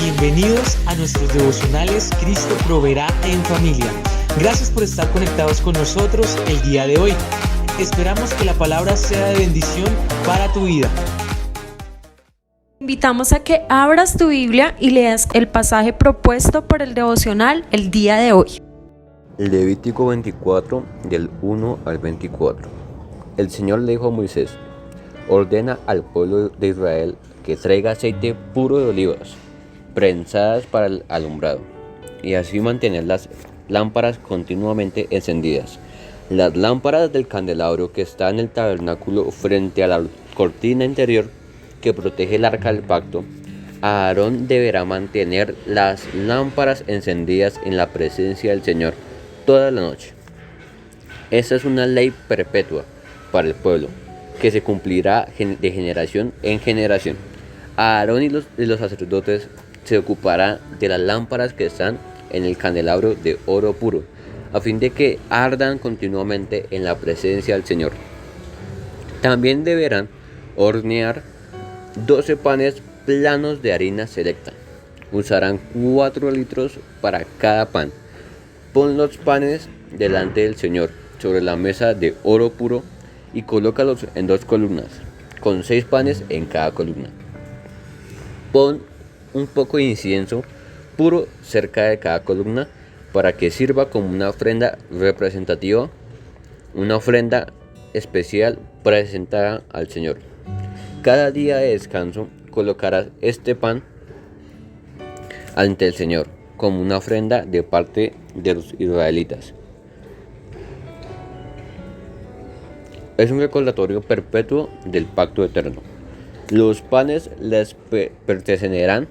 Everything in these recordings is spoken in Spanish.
Bienvenidos a nuestros devocionales Cristo proveerá en familia. Gracias por estar conectados con nosotros el día de hoy. Esperamos que la palabra sea de bendición para tu vida. Invitamos a que abras tu Biblia y leas el pasaje propuesto por el devocional el día de hoy. Levítico 24, del 1 al 24. El Señor le dijo a Moisés: ordena al pueblo de Israel que traiga aceite puro de olivas, prensadas para el alumbrado, y así mantener las lámparas continuamente encendidas. Las lámparas del candelabro que está en el tabernáculo frente a la cortina interior que protege el arca del pacto, Aarón deberá mantener las lámparas encendidas en la presencia del Señor toda la noche. Esta es una ley perpetua para el pueblo, que se cumplirá de generación en generación. Aarón y los sacerdotes se ocuparán de las lámparas que están en el candelabro de oro puro, a fin de que ardan continuamente en la presencia del Señor. También deberán hornear 12 panes planos de harina selecta. Usarán 4 litros para cada pan. Pon los panes delante del Señor sobre la mesa de oro puro y colócalos en 2 columnas, con 6 panes en cada columna. Pon un poco de incienso puro cerca de cada columna para que sirva como una ofrenda representativa, una ofrenda especial presentada al Señor. Cada día de descanso colocarás este pan ante el Señor como una ofrenda de parte de los israelitas. Es un recordatorio perpetuo del pacto eterno. Los panes les pertenecerán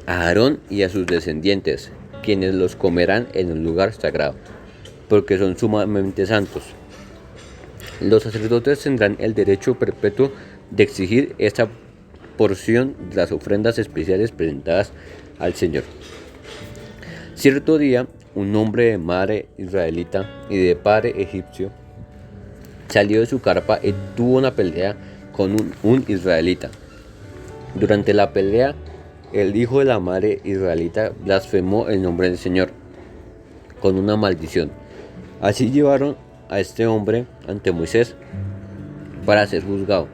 a Aarón y a sus descendientes, quienes los comerán en un lugar sagrado, porque son sumamente santos. Los sacerdotes tendrán el derecho perpetuo de exigir esta porción de las ofrendas especiales presentadas al Señor. Cierto día, un hombre de madre israelita y de padre egipcio salió de su carpa y tuvo una pelea con un israelita. Durante la pelea, el hijo de la madre israelita blasfemó el nombre del Señor con una maldición. Así llevaron a este hombre ante Moisés para ser juzgado.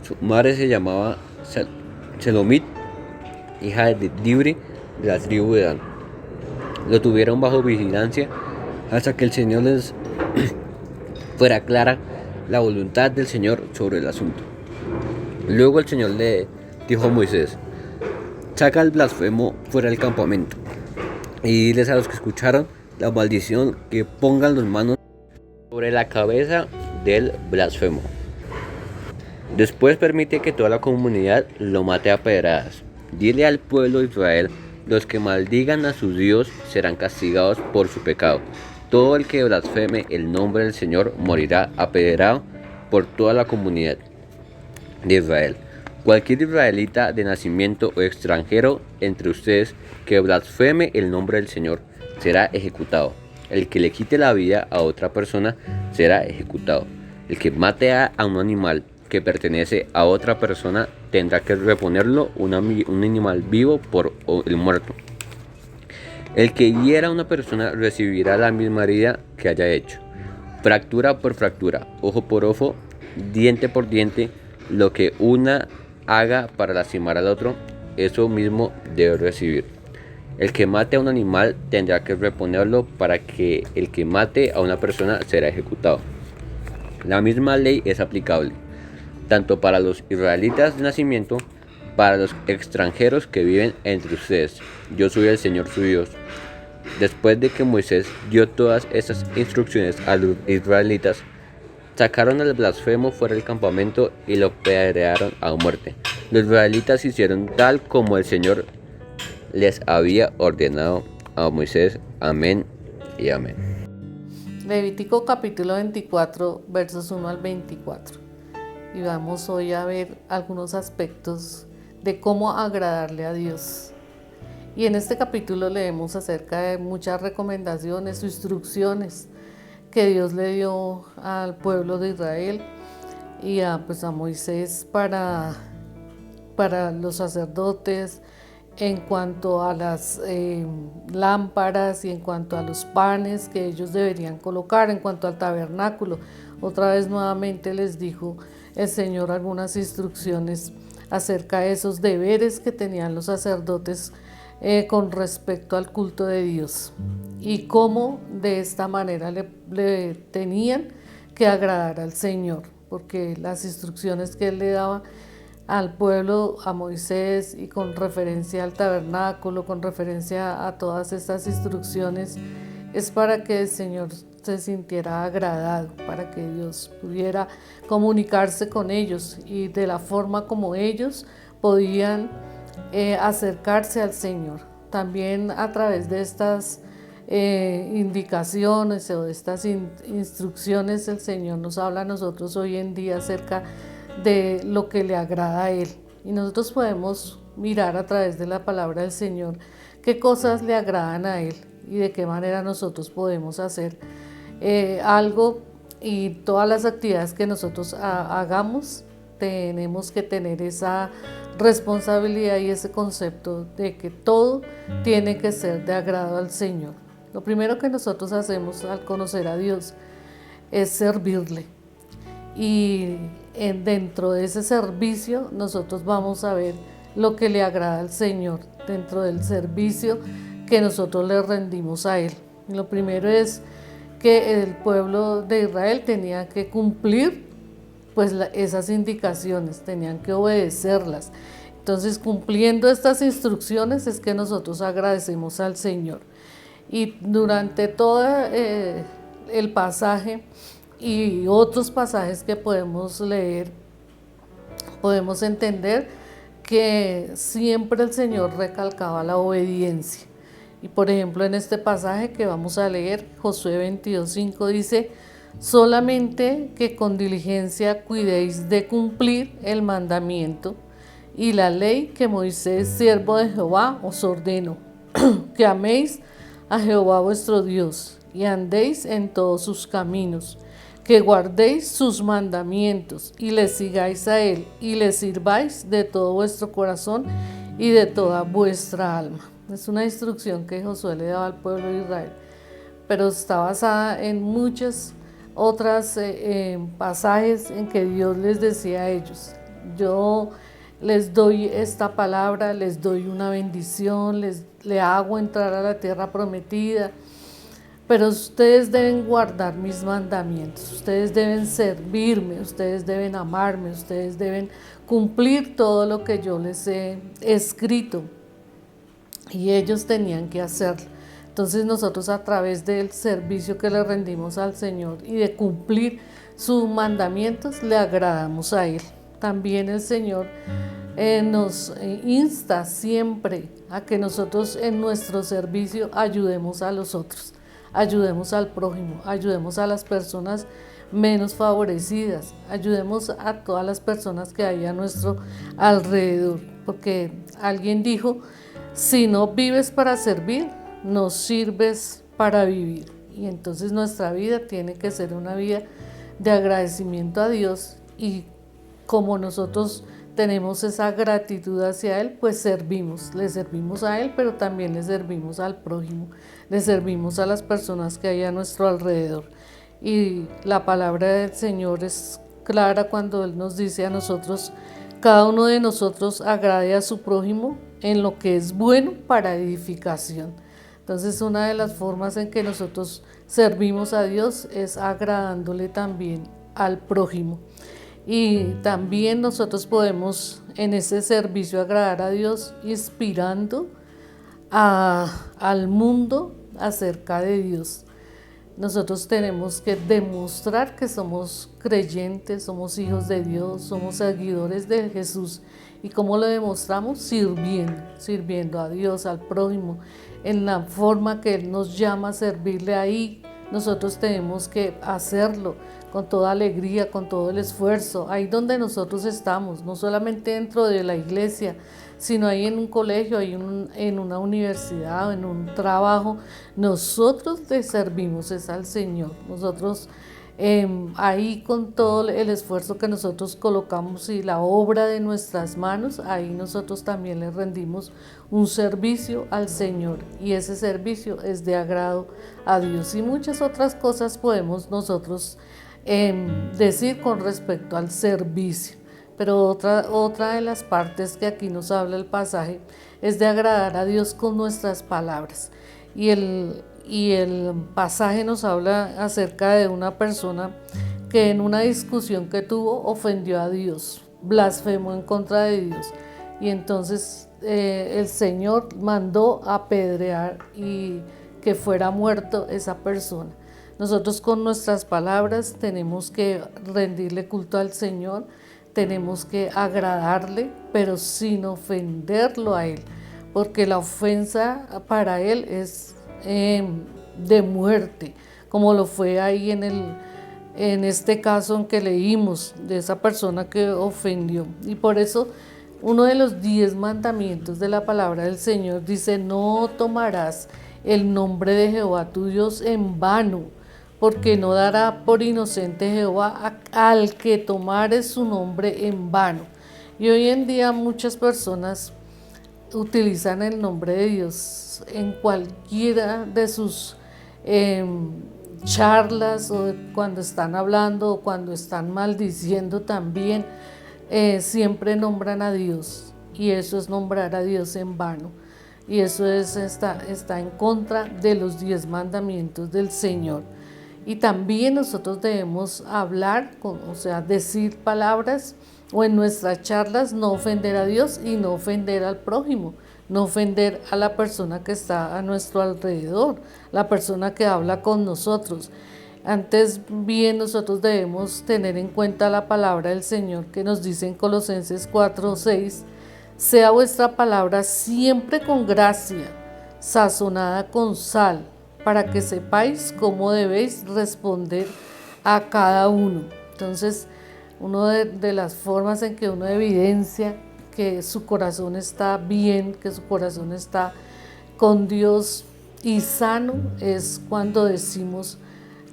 Su madre se llamaba Selomit, hija de Dibri, de la tribu de Dan. Lo tuvieron bajo vigilancia hasta que el Señor les fuera clara la voluntad del Señor sobre el asunto. Luego el Señor le dijo a Moisés: saca al blasfemo fuera del campamento y diles a los que escucharon la maldición que pongan las manos sobre la cabeza del blasfemo. Después permite que toda la comunidad lo mate a pedradas. Dile al pueblo de Israel: los que maldigan a su Dios serán castigados por su pecado. Todo el que blasfeme el nombre del Señor morirá apedreado por toda la comunidad de Israel. Cualquier israelita de nacimiento o extranjero entre ustedes que blasfeme el nombre del Señor será ejecutado. El que le quite la vida a otra persona será ejecutado. El que mate a un animal que pertenece a otra persona tendrá que reponerlo un animal vivo por el muerto. El que hiera a una persona recibirá la misma herida que haya hecho. Fractura por fractura, ojo por ojo, diente por diente. Lo que una haga para lastimar al otro, eso mismo debe recibir. El que mate a un animal tendrá que reponerlo, para que el que mate a una persona será ejecutado. La misma ley es aplicable tanto para los israelitas de nacimiento, para los extranjeros que viven entre ustedes. Yo soy el Señor su Dios. Después de que Moisés dio todas estas instrucciones a los israelitas, sacaron al blasfemo fuera del campamento y lo apedrearon a muerte. Los israelitas hicieron tal como el Señor les había ordenado a Moisés. Amén y amén. Levítico capítulo 24, versos 1 al 24. Y vamos hoy a ver algunos aspectos de cómo agradarle a Dios. Y en este capítulo leemos acerca de muchas recomendaciones o instrucciones que Dios le dio al pueblo de Israel y a Moisés para los sacerdotes en cuanto a las lámparas y en cuanto a los panes que ellos deberían colocar, en cuanto al tabernáculo. Otra vez nuevamente les dijo el Señor algunas instrucciones acerca de esos deberes que tenían los sacerdotes con respecto al culto de Dios y cómo de esta manera le tenían que agradar al Señor, porque las instrucciones que Él le daba al pueblo, a Moisés, y con referencia al tabernáculo, con referencia a todas estas instrucciones, es para que el Señor se sintiera agradado, para que Dios pudiera comunicarse con ellos y de la forma como ellos podían acercarse al Señor. También a través de estas indicaciones o de estas instrucciones, el Señor nos habla a nosotros hoy en día acerca de lo que le agrada a Él. Y nosotros podemos mirar a través de la palabra del Señor qué cosas le agradan a Él y de qué manera nosotros podemos hacer algo, y todas las actividades que nosotros hagamos tenemos que tener esa responsabilidad y ese concepto de que todo tiene que ser de agrado al Señor. Lo primero que nosotros hacemos al conocer a Dios es servirle, y dentro de ese servicio nosotros vamos a ver lo que le agrada al Señor dentro del servicio que nosotros le rendimos a Él. Lo primero es que el pueblo de Israel tenía que cumplir pues esas indicaciones, tenían que obedecerlas. Entonces, cumpliendo estas instrucciones es que nosotros agradecemos al Señor. Y durante todo el pasaje y otros pasajes que podemos leer, podemos entender que siempre el Señor recalcaba la obediencia. Y por ejemplo, en este pasaje que vamos a leer, Josué 22:5 dice: solamente que con diligencia cuidéis de cumplir el mandamiento y la ley que Moisés, siervo de Jehová, os ordeno, que améis a Jehová vuestro Dios y andéis en todos sus caminos, que guardéis sus mandamientos y le sigáis a Él y le sirváis de todo vuestro corazón y de toda vuestra alma. Es una instrucción que Josué le daba al pueblo de Israel, pero está basada en muchas otras pasajes en que Dios les decía a ellos: yo les doy esta palabra, les doy una bendición, le hago entrar a la tierra prometida, pero ustedes deben guardar mis mandamientos, ustedes deben servirme, ustedes deben amarme, ustedes deben cumplir todo lo que yo les he escrito, y ellos tenían que hacerlo. Entonces nosotros, a través del servicio que le rendimos al Señor y de cumplir sus mandamientos, le agradamos a Él. También el Señor nos insta siempre a que nosotros en nuestro servicio ayudemos a los otros, ayudemos al prójimo, ayudemos a las personas menos favorecidas, ayudemos a todas las personas que hay a nuestro alrededor, porque alguien dijo: si no vives para servir, no sirves para vivir. Y entonces nuestra vida tiene que ser una vida de agradecimiento a Dios, y como nosotros tenemos esa gratitud hacia Él, pues servimos, le servimos a Él, pero también le servimos al prójimo, le servimos a las personas que hay a nuestro alrededor. Y la palabra del Señor es clara cuando Él nos dice a nosotros: cada uno de nosotros agrade a su prójimo en lo que es bueno para edificación. Entonces, una de las formas en que nosotros servimos a Dios es agradándole también al prójimo. Y también nosotros podemos en ese servicio agradar a Dios inspirando al mundo acerca de Dios. Nosotros tenemos que demostrar que somos creyentes, somos hijos de Dios, somos seguidores de Jesús. ¿Y cómo lo demostramos? Sirviendo a Dios, al prójimo, en la forma que Él nos llama a servirle. Ahí nosotros tenemos que hacerlo con toda alegría, con todo el esfuerzo, ahí donde nosotros estamos, no solamente dentro de la iglesia, sino ahí en un colegio, ahí en una universidad o en un trabajo. Nosotros le servimos es al Señor. Nosotros Ahí con todo el esfuerzo que nosotros colocamos y la obra de nuestras manos, ahí nosotros también le rendimos un servicio al Señor, y ese servicio es de agrado a Dios. Y muchas otras cosas podemos nosotros decir con respecto al servicio. Pero otra de las partes que aquí nos habla el pasaje es de agradar a Dios con nuestras palabras. Y el pasaje nos habla acerca de una persona que en una discusión que tuvo ofendió a Dios, blasfemó en contra de Dios. Y entonces el Señor mandó apedrear y que fuera muerto esa persona. Nosotros con nuestras palabras tenemos que rendirle culto al Señor, tenemos que agradarle, pero sin ofenderlo a Él, porque la ofensa para Él es de muerte, como lo fue ahí en este caso en que leímos de esa persona que ofendió. Y por eso uno de los 10 mandamientos de la palabra del Señor dice: no tomarás el nombre de Jehová tu Dios en vano, porque no dará por inocente Jehová al que tomare su nombre en vano. Y hoy en día muchas personas utilizan el nombre de Dios en cualquiera de sus charlas, o cuando están hablando o cuando están maldiciendo también, siempre nombran a Dios, y eso es nombrar a Dios en vano, y eso está en contra de los 10 mandamientos del Señor. Y también nosotros debemos hablar, o sea, decir palabras, o en nuestras charlas no ofender a Dios y no ofender al prójimo, no ofender a la persona que está a nuestro alrededor, la persona que habla con nosotros. Antes bien, nosotros debemos tener en cuenta la palabra del Señor que nos dice en Colosenses 4:6: sea vuestra palabra siempre con gracia, sazonada con sal, para que sepáis cómo debéis responder a cada uno. Entonces, una de las formas en que uno evidencia que su corazón está bien, que su corazón está con Dios y sano, es cuando decimos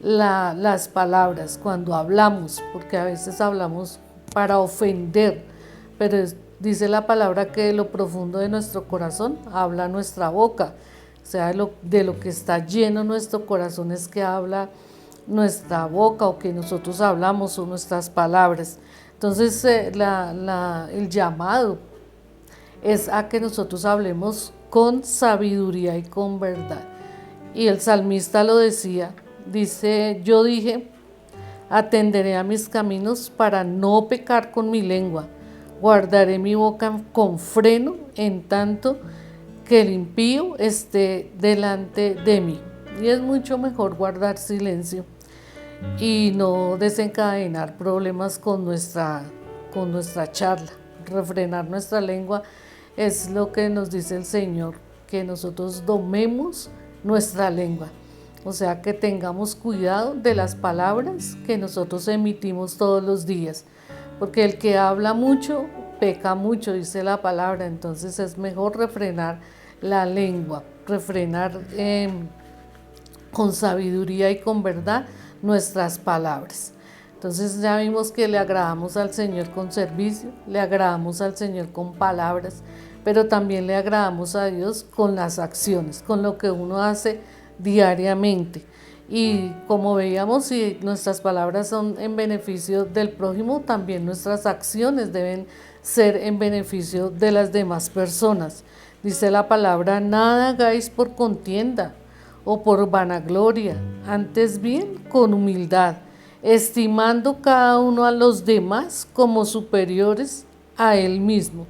las palabras, cuando hablamos, porque a veces hablamos para ofender, pero dice la palabra que de lo profundo de nuestro corazón habla nuestra boca. O sea, de lo que está lleno nuestro corazón es que habla nuestra boca, o que nosotros hablamos, o nuestras palabras. Entonces el llamado es a que nosotros hablemos con sabiduría y con verdad. Y el salmista lo decía, dice: yo dije, atenderé a mis caminos para no pecar con mi lengua, guardaré mi boca con freno en tanto que el impío esté delante de mí. Y es mucho mejor guardar silencio y no desencadenar problemas con nuestra charla. Refrenar nuestra lengua es lo que nos dice el Señor, que nosotros domemos nuestra lengua. O sea, que tengamos cuidado de las palabras que nosotros emitimos todos los días, porque el que habla mucho peca mucho, dice la palabra. Entonces es mejor refrenar la lengua, refrenar con sabiduría y con verdad nuestras palabras. Entonces ya vimos que le agradamos al Señor con servicio, le agradamos al Señor con palabras, pero también le agradamos a Dios con las acciones, con lo que uno hace diariamente. Y como veíamos, si nuestras palabras son en beneficio del prójimo, también nuestras acciones deben ser en beneficio de las demás personas. Dice la palabra: nada hagáis por contienda o por vanagloria, antes bien con humildad, estimando cada uno a los demás como superiores a él mismo.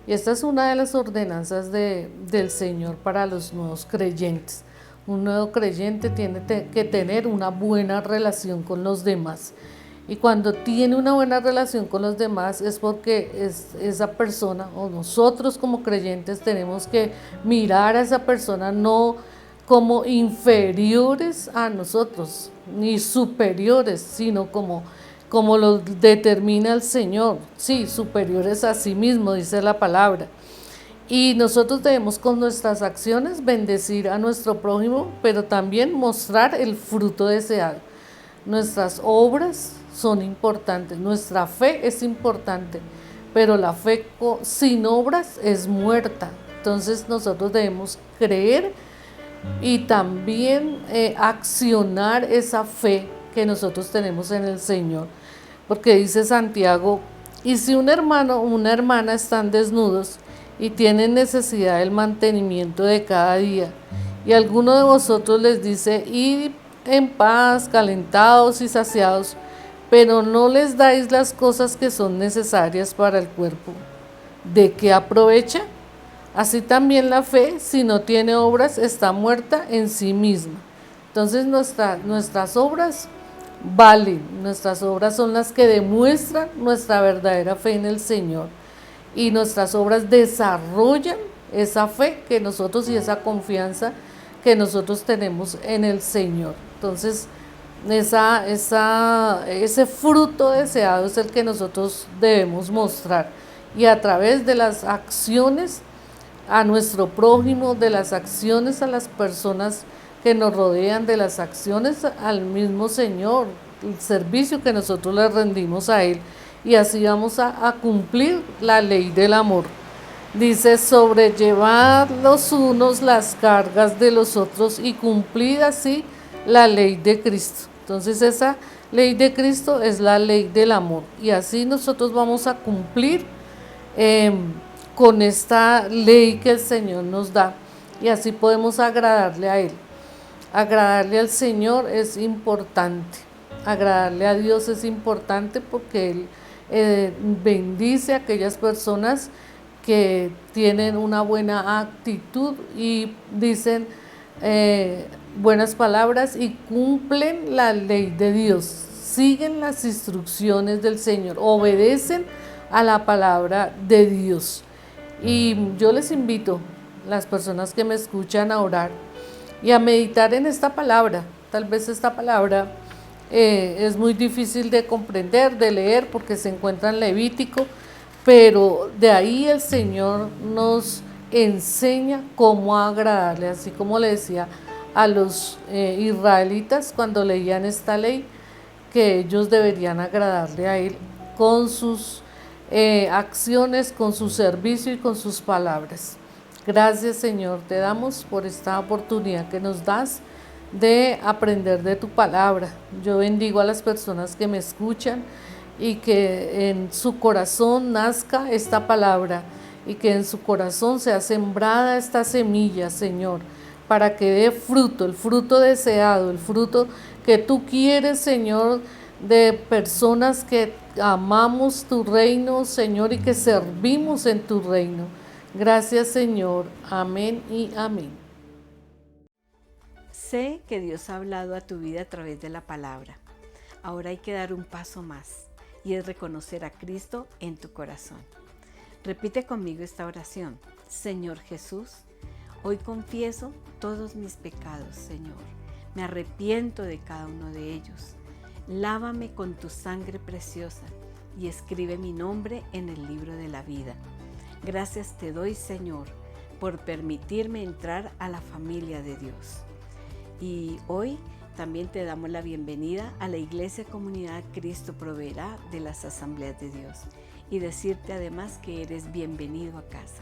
Y esta es una de las ordenanzas del Señor para los nuevos creyentes. Un nuevo creyente tiene que tener una buena relación con los demás. Y cuando tiene una buena relación con los demás es porque esa persona, o nosotros como creyentes, tenemos que mirar a esa persona no como inferiores a nosotros, ni superiores, sino como lo determina el Señor. Sí, superiores a sí mismo, dice la palabra. Y nosotros debemos con nuestras acciones bendecir a nuestro prójimo, pero también mostrar el fruto deseado. Nuestras obras son importantes, nuestra fe es importante, pero la fe sin obras es muerta. Entonces nosotros debemos creer y también accionar esa fe que nosotros tenemos en el Señor. Porque dice Santiago, y si un hermano o una hermana están desnudos y tienen necesidad del mantenimiento de cada día, y alguno de vosotros les dice, id en paz, calentados y saciados, pero no les dais las cosas que son necesarias para el cuerpo, ¿de qué aprovecha? Así también la fe, si no tiene obras, está muerta en sí misma. Entonces nuestras obras valen, nuestras obras son las que demuestran nuestra verdadera fe en el Señor. Y nuestras obras desarrollan esa fe que nosotros y esa confianza que nosotros tenemos en el Señor. Entonces, ese fruto deseado es el que nosotros debemos mostrar. Y a través de las acciones a nuestro prójimo, de las acciones a las personas que nos rodean, de las acciones al mismo Señor, el servicio que nosotros le rendimos a Él. Y así vamos a cumplir la ley del amor. Dice, sobrellevad los unos las cargas de los otros y cumplid así la ley de Cristo. Entonces esa ley de Cristo es la ley del amor. Y así nosotros vamos a cumplir con esta ley que el Señor nos da, y así podemos agradarle a Él. Agradarle al Señor es importante, agradarle a Dios es importante porque Él bendice a aquellas personas que tienen una buena actitud y dicen buenas palabras y cumplen la ley de Dios, siguen las instrucciones del Señor, obedecen a la palabra de Dios. Y yo les invito, las personas que me escuchan, a orar y a meditar en esta palabra. Tal vez esta palabra es muy difícil de comprender, de leer, porque se encuentra en Levítico, pero de ahí el Señor nos enseña cómo agradarle, así como le decía a los israelitas cuando leían esta ley, que ellos deberían agradarle a Él con sus acciones, con su servicio y con sus palabras. Gracias, Señor, te damos por esta oportunidad que nos das de aprender de tu palabra. Yo bendigo a las personas que me escuchan y que en su corazón nazca esta palabra y que en su corazón sea sembrada esta semilla, Señor, para que dé fruto, el fruto deseado, el fruto que tú quieres, Señor, de personas que amamos tu reino, Señor, y que servimos en tu reino. Gracias, Señor. Amén y amén. Sé que Dios ha hablado a tu vida a través de la palabra. Ahora hay que dar un paso más, y es reconocer a Cristo en tu corazón. Repite conmigo esta oración. Señor Jesús, hoy confieso todos mis pecados, Señor. Me arrepiento de cada uno de ellos. Lávame con tu sangre preciosa y escribe mi nombre en el libro de la vida. Gracias te doy, Señor, por permitirme entrar a la familia de Dios. Y hoy también te damos la bienvenida a la Iglesia Comunidad Cristo Proveerá de las Asambleas de Dios y decirte además que eres bienvenido a casa.